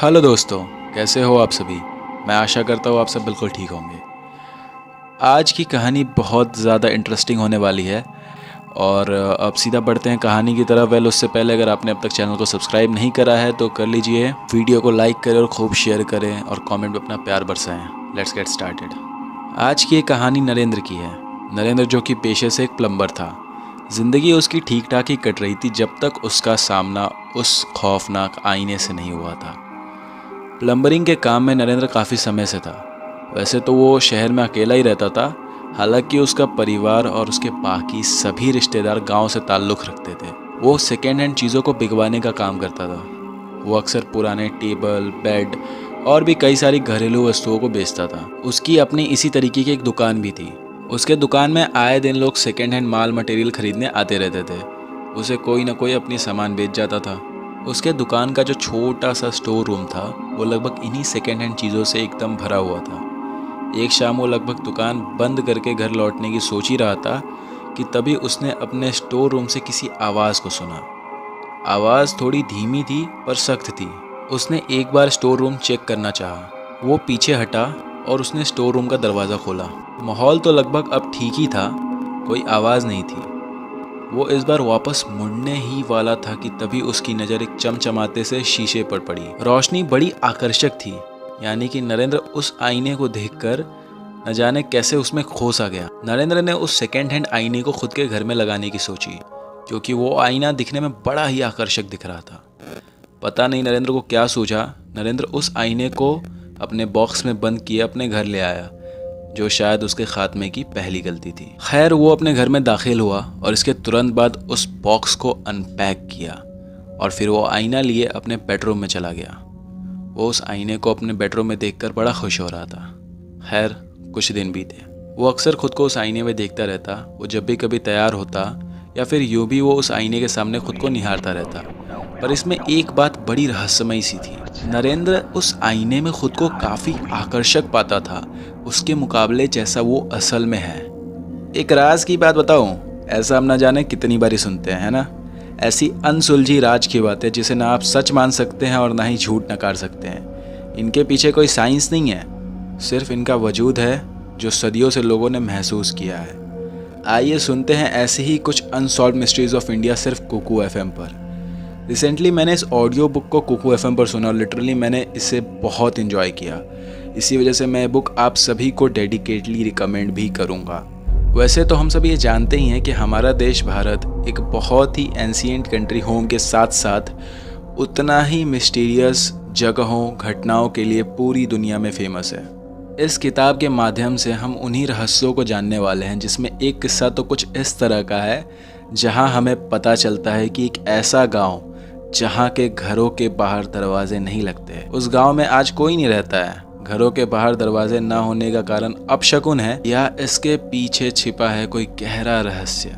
Hello दोस्तों, कैसे हो आप सभी। मैं आशा करता हूँ आप सब बिल्कुल ठीक होंगे। आज की कहानी बहुत ज़्यादा इंटरेस्टिंग होने वाली है और अब सीधा बढ़ते हैं कहानी की तरफ। उससे पहले अगर आपने अब तक चैनल को सब्सक्राइब नहीं करा है तो कर लीजिए, वीडियो को लाइक करें और खूब शेयर करें और कमेंट में अपना प्यार बरसाएं। Let's get started. आज की ये कहानी नरेंद्र की है। नरेंद्र जो कि पेशे से एक प्लम्बर था। ज़िंदगी उसकी ठीक ठाक ही कट रही थी जब तक उसका सामना उस खौफनाक आईने से नहीं हुआ था। प्लम्बरिंग के काम में नरेंद्र काफ़ी समय से था। वैसे तो वो शहर में अकेला ही रहता था, हालांकि उसका परिवार और उसके बाकी सभी रिश्तेदार गांव से ताल्लुक़ रखते थे। वो सेकेंड हैंड चीज़ों को बिकवाने का काम करता था। वो अक्सर पुराने टेबल, बेड और भी कई सारी घरेलू वस्तुओं को बेचता था। उसकी अपनी इसी तरीके की एक दुकान भी थी। उसके दुकान में आए दिन लोग सेकेंड हैंड माल मटेरियल खरीदने आते रहते थे। उसे कोई ना कोई अपनी सामान बेच जाता था। उसके दुकान का जो छोटा सा स्टोर रूम था वो लगभग इन्हीं सेकेंड हैंड चीज़ों से एकदम भरा हुआ था। एक शाम वो लगभग दुकान बंद करके घर लौटने की सोच ही रहा था कि तभी उसने अपने स्टोर रूम से किसी आवाज़ को सुना। आवाज़ थोड़ी धीमी थी पर सख्त थी। उसने एक बार स्टोर रूम चेक करना चाहा। वो पीछे हटा और उसने स्टोर रूम का दरवाज़ा खोला। माहौल तो लगभग अब ठीक ही था, कोई आवाज़ नहीं थी। वो इस बार वापस मुड़ने ही वाला था कि तभी उसकी नज़र एक चमचमाते से शीशे पर पड़ी। रोशनी बड़ी आकर्षक थी, यानी कि नरेंद्र उस आईने को देखकर न जाने कैसे उसमें खो सा गया। नरेंद्र ने उस सेकेंड हैंड आईने को खुद के घर में लगाने की सोची, क्योंकि वो आईना दिखने में बड़ा ही आकर्षक दिख रहा था। पता नहीं नरेंद्र को क्या सूझा, नरेंद्र उस आईने को अपने बॉक्स में बंद किए अपने घर ले आया, जो शायद उसके खात्मे की पहली गलती थी। खैर, वो अपने घर में दाखिल हुआ और इसके तुरंत बाद उस बॉक्स को अनपैक किया और फिर वो आईना लिए अपने बेडरूम में चला गया। वो उस आईने को अपने बेडरूम में देखकर बड़ा खुश हो रहा था। खैर, कुछ दिन बीते। वो अक्सर खुद को उस आईने में देखता रहता। वो जब भी कभी तैयार होता या फिर यूं भी वो उस आईने के सामने खुद को निहारता रहता। पर इसमें एक बात बड़ी रहस्यमयी सी थी। नरेंद्र उस आईने में खुद को काफ़ी आकर्षक पाता था, उसके मुकाबले जैसा वो असल में है। एक राज की बात बताऊं, ऐसा हम ना जाने कितनी बारी सुनते हैं, है ना। ऐसी अनसुलझी राज की बातें जिसे ना आप सच मान सकते हैं और ना ही झूठ नकार सकते हैं। इनके पीछे कोई साइंस नहीं है, सिर्फ इनका वजूद है जो सदियों से लोगों ने महसूस किया है। आइए सुनते हैं ऐसी ही कुछ अनसॉल्व्ड मिस्ट्रीज ऑफ इंडिया सिर्फ कुकू एफएम पर। रिसेंटली मैंने इस ऑडियो बुक को कुकू एफएम पर सुना और लिटरली मैंने इसे बहुत इन्जॉय किया। इसी वजह से मैं बुक आप सभी को डेडिकेटली रिकमेंड भी करूँगा। वैसे तो हम सब ये जानते ही हैं कि हमारा देश भारत एक बहुत ही एंशिएंट कंट्री होने के साथ साथ उतना ही मिस्टीरियस जगहों, घटनाओं के लिए पूरी दुनिया में फेमस है। इस किताब के माध्यम से हम उन्हीं रहस्यों को जानने वाले हैं, जिसमें एक किस्सा तो कुछ इस तरह का है जहां हमें पता चलता है कि एक ऐसा गांव जहां के घरों के बाहर दरवाजे नहीं लगते, उस गांव में आज कोई नहीं रहता है। घरों के बाहर दरवाजे ना होने का कारण अपशकुन है या इसके पीछे छिपा है कोई गहरा रहस्य,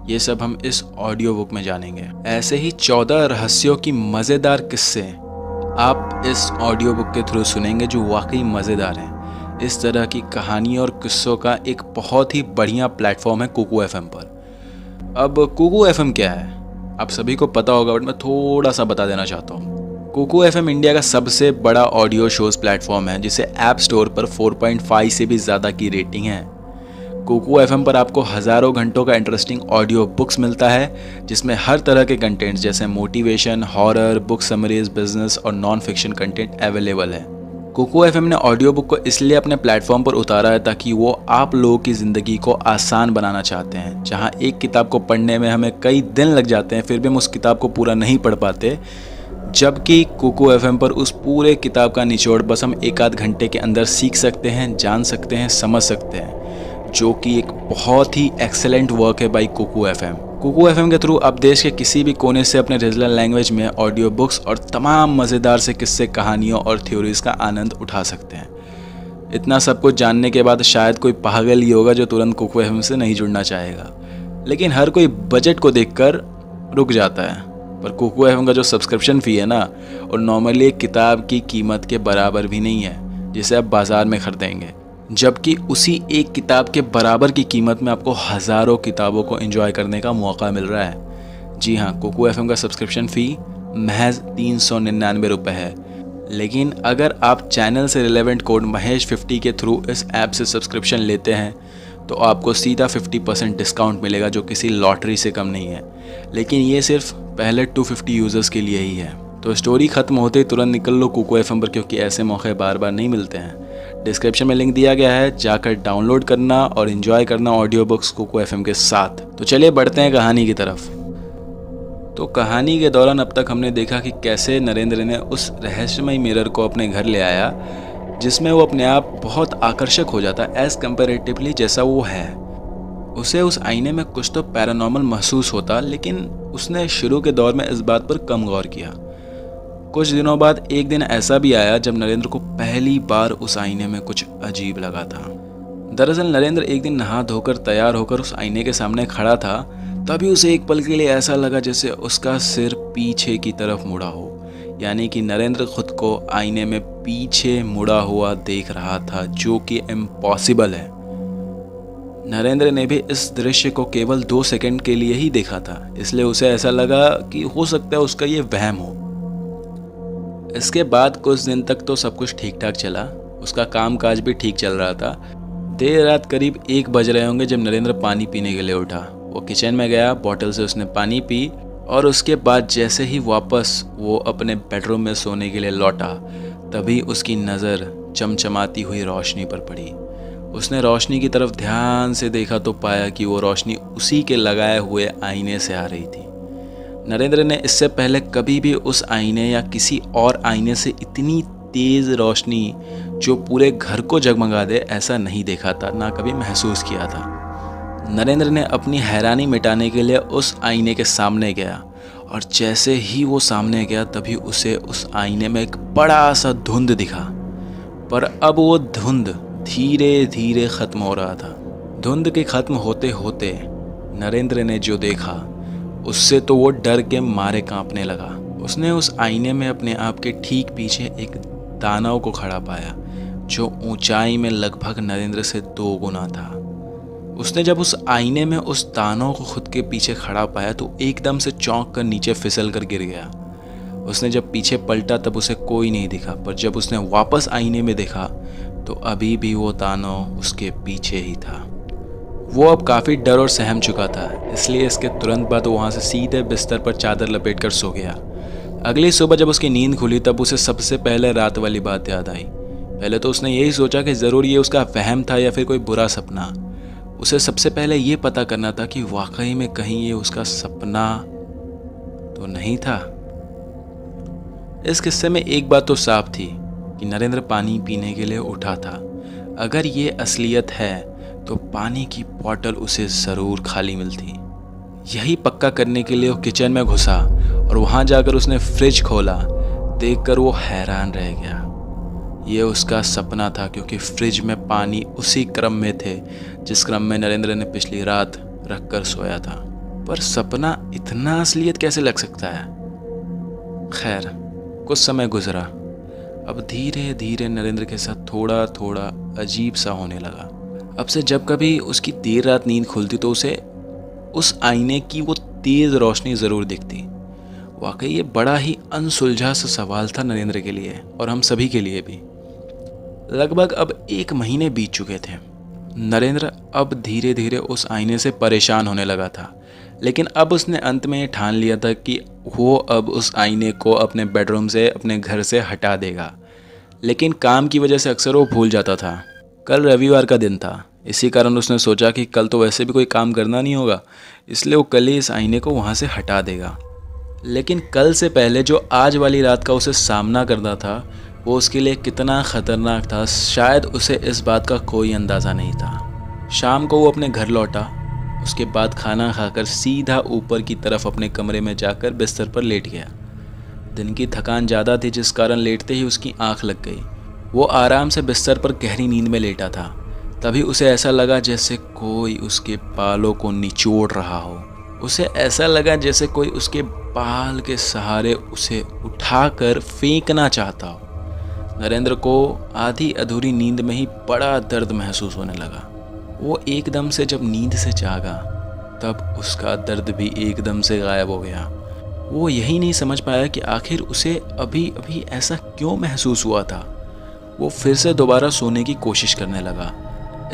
ये सब हम इस ऑडियो बुक में जानेंगे। ऐसे ही 14 रहस्यों की मज़ेदार किस्से आप इस ऑडियो बुक के थ्रू सुनेंगे जो वाकई मज़ेदार हैं। इस तरह की कहानी और किस्सों का एक बहुत ही बढ़िया प्लेटफॉर्म है कुकू एफएम पर। अब कुकू एफएम क्या है आप सभी को पता होगा, बट मैं थोड़ा सा बता देना चाहता हूँ। कुकू एफएम इंडिया का सबसे बड़ा ऑडियो शोज़ प्लेटफॉर्म है, जिसे ऐप स्टोर पर 4.5 से भी ज़्यादा की रेटिंग है। कुकू एफएम पर आपको हज़ारों घंटों का इंटरेस्टिंग ऑडियो बुक्स मिलता है, जिसमें हर तरह के कंटेंट्स जैसे motivation, horror, book summaries, business और नॉन फिक्शन कंटेंट अवेलेबल है। कुकू एफएम ने ऑडियो बुक को इसलिए अपने प्लेटफॉर्म पर उतारा है ताकि वो आप लोगों की ज़िंदगी को आसान बनाना चाहते हैं। जहां एक किताब को पढ़ने में हमें कई दिन लग जाते हैं, फिर भी हम उस किताब को पूरा नहीं पढ़ पाते, जबकि कुकू एफएम पर उस पूरे किताब का निचोड़ बस हम एक आध घंटे के अंदर सीख सकते हैं, जान सकते हैं, समझ सकते हैं, जो कि एक बहुत ही एक्सेलेंट वर्क है by Kuku FM. Kuku FM के थ्रू आप देश के किसी भी कोने से अपने रीजनल लैंग्वेज में ऑडियो बुक्स और तमाम मज़ेदार से किस्से, कहानियों और थ्योरीज का आनंद उठा सकते हैं। इतना सब कुछ जानने के बाद शायद कोई पागल ही होगा जो तुरंत कुकू एफएम से नहीं जुड़ना चाहेगा, लेकिन हर कोई बजट को देखकर रुक जाता है। पर कुकू एफएम का जो सब्सक्रिप्शन फ़ी है ना, और नॉर्मली एक किताब की कीमत के बराबर भी नहीं है जिसे आप बाज़ार में खरीदेंगे, जबकि उसी एक किताब के बराबर की कीमत में आपको हज़ारों किताबों को एंजॉय करने का मौका मिल रहा है। जी हाँ, कुकू एफएम का सब्सक्रिप्शन फ़ी महज 399 रुपये है, लेकिन अगर आप चैनल से रिलेवेंट कोड महेश50 के थ्रू इस ऐप से सब्सक्रिप्शन लेते हैं तो आपको सीधा 50% डिस्काउंट मिलेगा, जो किसी लॉटरी से कम नहीं है। लेकिन ये सिर्फ पहले 250 यूज़र्स के लिए ही है। तो स्टोरी ख़त्म होते ही तुरंत निकल लो कुको FM पर, क्योंकि ऐसे मौके बार बार नहीं मिलते हैं। डिस्क्रिप्शन में लिंक दिया गया है, जाकर डाउनलोड करना और एंजॉय करना ऑडियो बुक्स कुको FM के साथ। तो चलिए बढ़ते हैं कहानी की तरफ। तो कहानी के दौरान अब तक हमने देखा कि कैसे नरेंद्र ने उस रहस्यमय मिरर को अपने घर ले आया, जिसमें वो अपने आप बहुत आकर्षक हो जाता एज़ कंपैरेटिवली जैसा वो है। उसे उस आईने में कुछ तो पैरानॉर्मल महसूस होता, लेकिन उसने शुरू के दौर में इस बात पर कम गौर किया। कुछ दिनों बाद एक दिन ऐसा भी आया जब नरेंद्र को पहली बार उस आईने में कुछ अजीब लगा था। दरअसल नरेंद्र एक दिन नहा धोकर तैयार होकर उस आईने के सामने खड़ा था, तभी उसे एक पल के लिए ऐसा लगा जैसे उसका सिर पीछे की तरफ मुड़ा हो, यानी कि नरेंद्र खुद को आईने में पीछे मुड़ा हुआ देख रहा था, जो कि इम्पॉसिबल है। नरेंद्र ने भी इस दृश्य को केवल 2 सेकंड के लिए ही देखा था, इसलिए उसे ऐसा लगा कि हो सकता है उसका ये वहम हो। इसके बाद कुछ दिन तक तो सब कुछ ठीक ठाक चला, उसका काम काज भी ठीक चल रहा था। देर रात करीब 1 बज रहे होंगे जब नरेंद्र पानी पीने के लिए उठा। वो किचन में गया, बॉटल से उसने पानी पी और उसके बाद जैसे ही वापस वो अपने बेडरूम में सोने के लिए लौटा, तभी उसकी नज़र चमचमाती हुई रोशनी पर पड़ी। उसने रोशनी की तरफ ध्यान से देखा तो पाया कि वो रोशनी उसी के लगाए हुए आईने से आ रही थी। नरेंद्र ने इससे पहले कभी भी उस आईने या किसी और आईने से इतनी तेज़ रोशनी जो पूरे घर को जगमगा दे ऐसा नहीं देखा था, ना कभी महसूस किया था। नरेंद्र ने अपनी हैरानी मिटाने के लिए उस आईने के सामने गया और जैसे ही वो सामने गया तभी उसे उस आईने में एक बड़ा सा धुंध दिखा। पर अब वो धुंध धीरे धीरे ख़त्म हो रहा था। धुंध के ख़त्म होते होते नरेंद्र ने जो देखा उससे तो वो डर के मारे कांपने लगा। उसने उस आईने में अपने आप के ठीक पीछे एक दानव को खड़ा पाया, जो ऊंचाई में लगभग नरेंद्र से 2 गुना था। उसने जब उस आईने में उस दानव को खुद के पीछे खड़ा पाया तो एकदम से चौंक कर नीचे फिसल कर गिर गया। उसने जब पीछे पलटा तब उसे कोई नहीं दिखा, पर जब उसने वापस आईने में देखा तो अभी भी वो दानव उसके पीछे ही था। वो अब काफ़ी डर और सहम चुका था, इसलिए इसके तुरंत बाद वो वहाँ से सीधे बिस्तर पर चादर लपेट कर सो गया। अगली सुबह जब उसकी नींद खुली तब उसे सबसे पहले रात वाली बात याद आई। पहले तो उसने यही सोचा कि ज़रूर ये उसका वहम था या फिर कोई बुरा सपना। उसे सबसे पहले ये पता करना था कि वाकई में कहीं ये उसका सपना तो नहीं था। इस किस्से में एक बात तो साफ थी कि नरेंद्र पानी पीने के लिए उठा था। अगर ये असलियत है तो पानी की बोतल उसे ज़रूर खाली मिलती। यही पक्का करने के लिए वो किचन में घुसा और वहाँ जाकर उसने फ्रिज खोला। देखकर वो हैरान रह गया। ये उसका सपना था, क्योंकि फ्रिज में पानी उसी क्रम में थे जिस क्रम में नरेंद्र ने पिछली रात रख कर सोया था। पर सपना इतना असलियत कैसे लग सकता है? खैर, कुछ समय गुजरा। अब धीरे धीरे नरेंद्र के साथ थोड़ा थोड़ा अजीब सा होने लगा। अब से जब कभी उसकी देर रात नींद खुलती तो उसे उस आईने की वो तेज़ रोशनी ज़रूर दिखती। वाकई ये बड़ा ही अनसुलझा सा सवाल था नरेंद्र के लिए और हम सभी के लिए भी। लगभग अब 1 महीने बीत चुके थे। नरेंद्र अब धीरे धीरे उस आईने से परेशान होने लगा था, लेकिन अब उसने अंत में ये ठान लिया था कि वो अब उस आईने को अपने बेडरूम से, अपने घर से हटा देगा। लेकिन काम की वजह से अक्सर वो भूल जाता था। कल रविवार का दिन था, इसी कारण उसने सोचा कि कल तो वैसे भी कोई काम करना नहीं होगा, इसलिए वो कल ही इस आईने को वहाँ से हटा देगा। लेकिन कल से पहले जो आज वाली रात का उसे सामना करना था वो उसके लिए कितना ख़तरनाक था, शायद उसे इस बात का कोई अंदाज़ा नहीं था। शाम को वो अपने घर लौटा। उसके बाद खाना खाकर सीधा ऊपर की तरफ अपने कमरे में जाकर बिस्तर पर लेट गया। दिन की थकान ज़्यादा थी, जिस कारण लेटते ही उसकी आँख लग गई। वो आराम से बिस्तर पर गहरी नींद में लेटा था। तभी उसे ऐसा लगा जैसे कोई उसके बालों को निचोड़ रहा हो। उसे ऐसा लगा जैसे कोई उसके बाल के सहारे उसे उठाकर फेंकना चाहता हो। नरेंद्र को आधी अधूरी नींद में ही बड़ा दर्द महसूस होने लगा। वो एकदम से जब नींद से जागा तब उसका दर्द भी एकदम से गायब हो गया। वो यही नहीं समझ पाया कि आखिर उसे अभी अभी ऐसा क्यों महसूस हुआ था। वो फिर से दोबारा सोने की कोशिश करने लगा।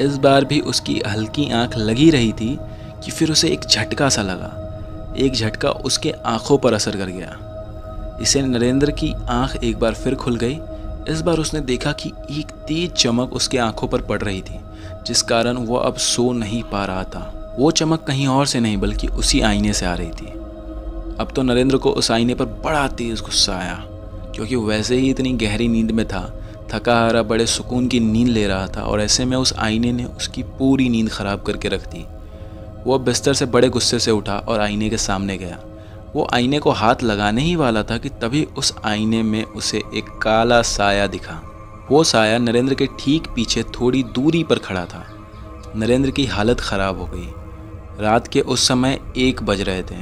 इस बार भी उसकी हल्की आंख लगी रही थी कि फिर उसे एक झटका सा लगा। एक झटका उसके आंखों पर असर कर गया। इसे नरेंद्र की आंख एक बार फिर खुल गई। इस बार उसने देखा कि एक तेज चमक उसके आंखों पर पड़ रही थी, जिस कारण वह अब सो नहीं पा रहा था। वो चमक कहीं और से नहीं बल्कि उसी आईने से आ रही थी। अब तो नरेंद्र को उस आईने पर बड़ा तेज गुस्सा आया, क्योंकि वैसे ही इतनी गहरी नींद में था, थका हारा बड़े सुकून की नींद ले रहा था, और ऐसे में उस आईने ने उसकी पूरी नींद खराब करके रख दी। वो बिस्तर से बड़े गुस्से से उठा और आईने के सामने गया। वो आईने को हाथ लगाने ही वाला था कि तभी उस आईने में उसे एक काला साया दिखा। वो साया नरेंद्र के ठीक पीछे थोड़ी दूरी पर खड़ा था। नरेंद्र की हालत खराब हो गई। रात के उस समय 1 बज रहे थे।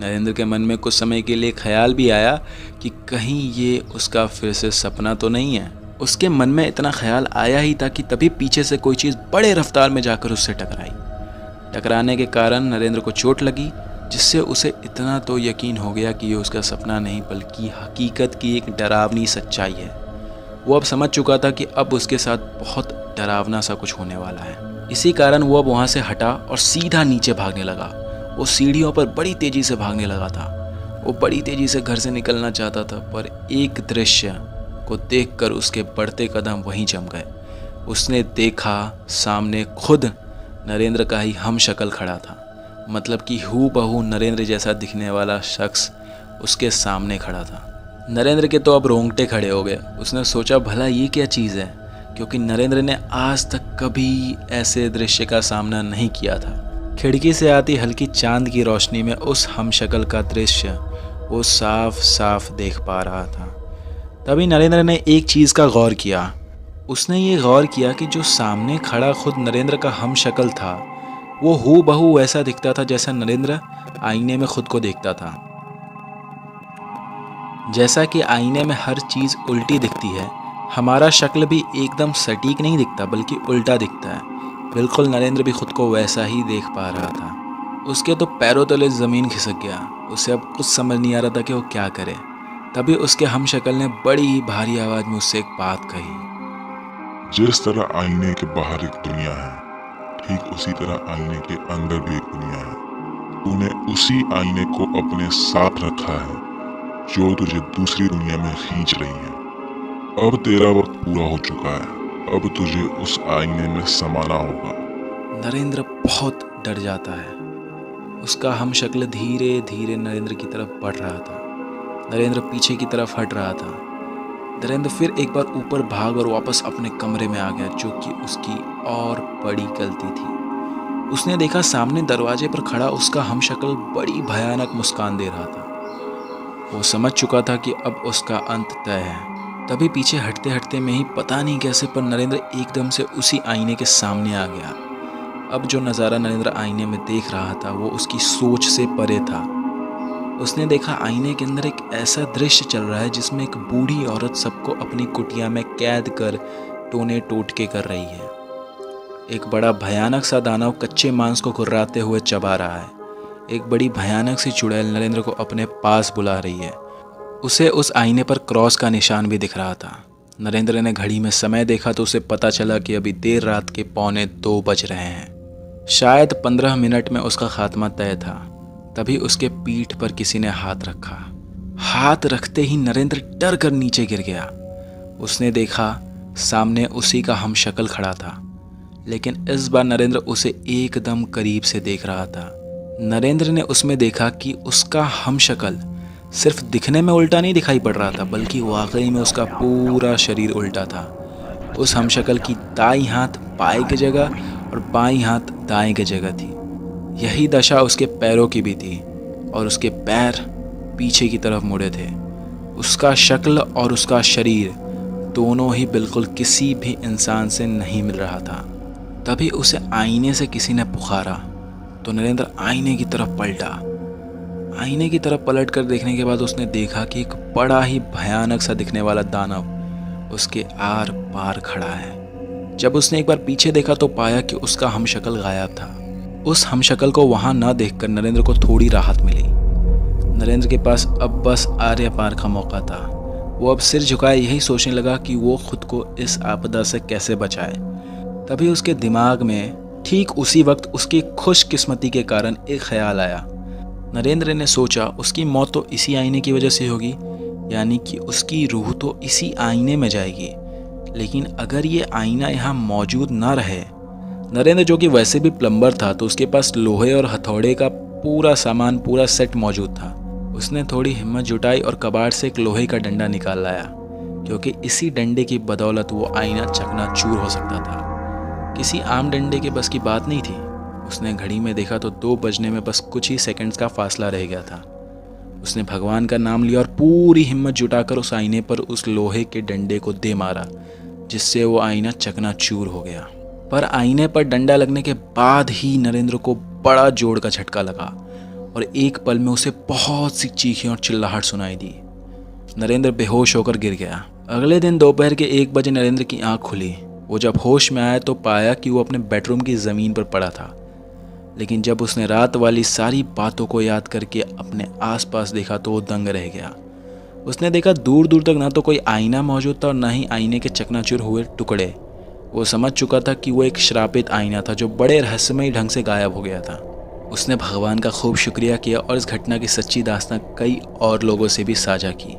नरेंद्र के मन में कुछ समय के लिए ख्याल भी आया कि कहीं ये उसका फिर से सपना तो नहीं है। उसके मन में इतना ख्याल आया ही था कि तभी पीछे से कोई चीज़ बड़े रफ्तार में जाकर उससे टकराई। टकराने के कारण नरेंद्र को चोट लगी, जिससे उसे इतना तो यकीन हो गया कि ये उसका सपना नहीं बल्कि हकीकत की एक डरावनी सच्चाई है। वो अब समझ चुका था कि अब उसके साथ बहुत डरावना सा कुछ होने वाला है। इसी कारण वो अब वहाँ से हटा और सीधा नीचे भागने लगा। वो सीढ़ियों पर बड़ी तेज़ी से भागने लगा था। वो बड़ी तेज़ी से घर से निकलना चाहता था, पर एक दृश्य को देखकर उसके बढ़ते कदम वहीं जम गए। उसने देखा सामने खुद नरेंद्र का ही हमशक्ल खड़ा था, मतलब कि हूबहू नरेंद्र जैसा दिखने वाला शख्स उसके सामने खड़ा था। नरेंद्र के तो अब रोंगटे खड़े हो गए। उसने सोचा भला ये क्या चीज़ है, क्योंकि नरेंद्र ने आज तक कभी ऐसे दृश्य का सामना नहीं किया था। खिड़की से आती हल्की चांद की रोशनी में उस हमशक्ल का दृश्य वो साफ साफ देख पा रहा था। तभी नरेंद्र ने एक चीज़ का गौर किया। उसने ये गौर किया कि जो सामने खड़ा खुद नरेंद्र का हमशक्ल था, वो हूबहू वैसा दिखता था जैसा नरेंद्र आईने में खुद को देखता था। जैसा कि आईने में हर चीज़ उल्टी दिखती है, हमारा शक्ल भी एकदम सटीक नहीं दिखता बल्कि उल्टा दिखता है। बिल्कुल नरेंद्र भी खुद को वैसा ही देख पा रहा था। उसके तो पैरों तले ज़मीन खिसक गया। उसे अब कुछ समझ नहीं आ रहा था कि वो क्या करे। तभी उसके हमशक्ल ने बड़ी ही भारी आवाज़ में उससे एक बात कही। जिस तरह आईने के बाहर एक दुनिया है, ठीक उसी तरह आईने के अंदर भी एक दुनिया है। तूने उसी आईने को अपने साथ रखा है जो तुझे दूसरी दुनिया में खींच रही है। अब तेरा वक्त पूरा हो चुका है। अब तुझे उस आईने में समाना होगा। नरेंद्र बहुत डर जाता है। उसका हमशक्ल धीरे धीरे नरेंद्र की तरफ बढ़ रहा था। नरेंद्र पीछे की तरफ हट रहा था। नरेंद्र फिर एक बार ऊपर भाग और वापस अपने कमरे में आ गया, जो कि उसकी और बड़ी गलती थी। उसने देखा सामने दरवाजे पर खड़ा उसका हमशक्ल बड़ी भयानक मुस्कान दे रहा था। वो समझ चुका था कि अब उसका अंत तय है। तभी पीछे हटते हटते में ही पता नहीं कैसे पर नरेंद्र एकदम से उसी आईने के सामने आ गया। अब जो नज़ारा नरेंद्र आईने में देख रहा था वो उसकी सोच से परे था। उसने देखा आईने के अंदर एक ऐसा दृश्य चल रहा है जिसमें एक बूढ़ी औरत सबको अपनी कुटिया में कैद कर टोने टोटके कर रही है। एक बड़ा भयानक सा दानव कच्चे मांस को कुर्राते हुए चबा रहा है। एक बड़ी भयानक सी चुड़ैल नरेंद्र को अपने पास बुला रही है। उसे उस आईने पर क्रॉस का निशान भी दिख रहा था। नरेंद्र ने घड़ी में समय देखा तो उसे पता चला कि अभी देर रात के 1:45 बज रहे हैं। शायद 15 मिनट में उसका खात्मा तय था। तभी उसके पीठ पर किसी ने हाथ रखा। हाथ रखते ही नरेंद्र डर कर नीचे गिर गया। उसने देखा सामने उसी का हमशक्ल खड़ा था, लेकिन इस बार नरेंद्र उसे एकदम करीब से देख रहा था। नरेंद्र ने उसमें देखा कि उसका हमशक्ल सिर्फ दिखने में उल्टा नहीं दिखाई पड़ रहा था, बल्कि वाकई में उसका पूरा शरीर उल्टा था। उस हमशक्ल की दाईं हाथ बाएं की जगह और बाईं हाथ दाएं की जगह थी। यही दशा उसके पैरों की भी थी, और उसके पैर पीछे की तरफ मुड़े थे। उसका शक्ल और उसका शरीर दोनों ही बिल्कुल किसी भी इंसान से नहीं मिल रहा था। तभी उसे आईने से किसी ने पुकारा तो नरेंद्र आईने की तरफ पलटा। आईने की तरफ पलट कर देखने के बाद उसने देखा कि एक बड़ा ही भयानक सा दिखने वाला दानव उसके आर पार खड़ा है। जब उसने एक बार पीछे देखा तो पाया कि उसका हमशक्ल गायब था। उस हमशक्ल को वहां न देखकर नरेंद्र को थोड़ी राहत मिली। नरेंद्र के पास अब बस आर्य पार का मौका था। वो अब सिर झुकाए यही सोचने लगा कि वो खुद को इस आपदा से कैसे बचाए। तभी उसके दिमाग में ठीक उसी वक्त उसकी खुशकिस्मती के कारण एक ख्याल आया। नरेंद्र ने सोचा उसकी मौत तो इसी आईने की वजह से होगी, यानी कि उसकी रूह तो इसी आईने में जाएगी। लेकिन अगर ये आईना यहाँ मौजूद ना रहे, नरेंद्र जो कि वैसे भी प्लम्बर था तो उसके पास लोहे और हथौड़े का पूरा सामान, पूरा सेट मौजूद था। उसने थोड़ी हिम्मत जुटाई और कबाड़ से एक लोहे का डंडा निकाल लाया, क्योंकि इसी डंडे की बदौलत वो आईना चकनाचूर हो सकता था। किसी आम डंडे के बस की बात नहीं थी। उसने घड़ी में देखा तो 2 बजने में बस कुछ ही सेकंड्स का फासला रह गया था। उसने भगवान का नाम लिया और पूरी हिम्मत जुटाकर उस आईने पर उस लोहे के डंडे को दे मारा, जिससे वो आईना चकनाचूर हो गया। पर आईने पर डंडा लगने के बाद ही नरेंद्र को बड़ा जोर का झटका लगा और एक पल में उसे बहुत सी चीखें और चिल्लाहट सुनाई दी। नरेंद्र बेहोश होकर गिर गया। अगले दिन दोपहर के 1 बजे नरेंद्र की आंख खुली। वो जब होश में आया तो पाया कि वो अपने बेडरूम की ज़मीन पर पड़ा था। लेकिन जब उसने रात वाली सारी बातों को याद करके अपने आसपास देखा तो वो दंग रह गया। उसने देखा दूर दूर तक ना तो कोई आईना मौजूद था और ना ही आईने के चकनाचूर हुए टुकड़े। वो समझ चुका था कि वो एक श्रापित आईना था जो बड़े रहस्यमयी ढंग से गायब हो गया था। उसने भगवान का खूब शुक्रिया किया और इस घटना की सच्ची दास्तां कई और लोगों से भी साझा की।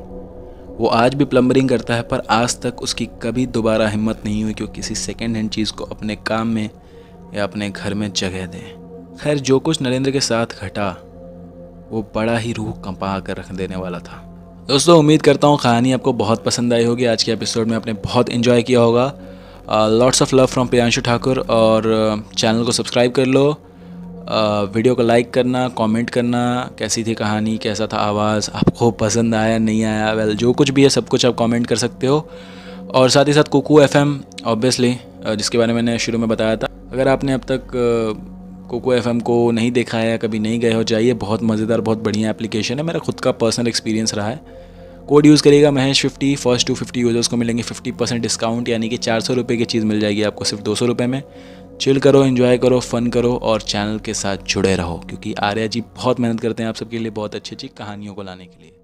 वो आज भी प्लम्बरिंग करता है, पर आज तक उसकी कभी दोबारा हिम्मत नहीं हुई कि वो किसी सेकेंड हैंड चीज़ को अपने काम में या अपने घर में जगह दे। खैर, जो कुछ नरेंद्र के साथ घटा वो बड़ा ही रूह कंपा कर रख देने वाला था। दोस्तों, उम्मीद करता हूँ कहानी आपको बहुत पसंद आई होगी। आज के एपिसोड में आपने बहुत एंजॉय किया होगा। Lots of love from Priyanshu Thakur. और चैनल को सब्सक्राइब कर लो, वीडियो को लाइक करना, कमेंट करना कैसी थी कहानी, कैसा था आवाज़, आपको पसंद आया नहीं आया, वेल जो कुछ भी है सब कुछ आप कमेंट कर सकते हो। और साथ ही साथ कुकू FM ऑब्वियसली, जिसके बारे में मैंने शुरू में बताया था। अगर आपने अब तक कुकू FM को नहीं देखा है या कभी नहीं गए हो, जाइए, बहुत मज़ेदार, बहुत बढ़िया एप्लीकेशन है। मेरा खुद का पर्सनल एक्सपीरियंस रहा है। कोड यूज़ करिएगा महेश 50, फर्स्ट 250 यूज़र्स को मिलेंगे 50% डिस्काउंट, यानी कि 400 रुपये की चीज़ मिल जाएगी आपको सिर्फ 200 रुपये में। चिल करो, एंजॉय करो, फन करो और चैनल के साथ जुड़े रहो, क्योंकि आर्या जी बहुत मेहनत करते हैं आप सबके लिए बहुत अच्छी अच्छी कहानियों को लाने के लिए।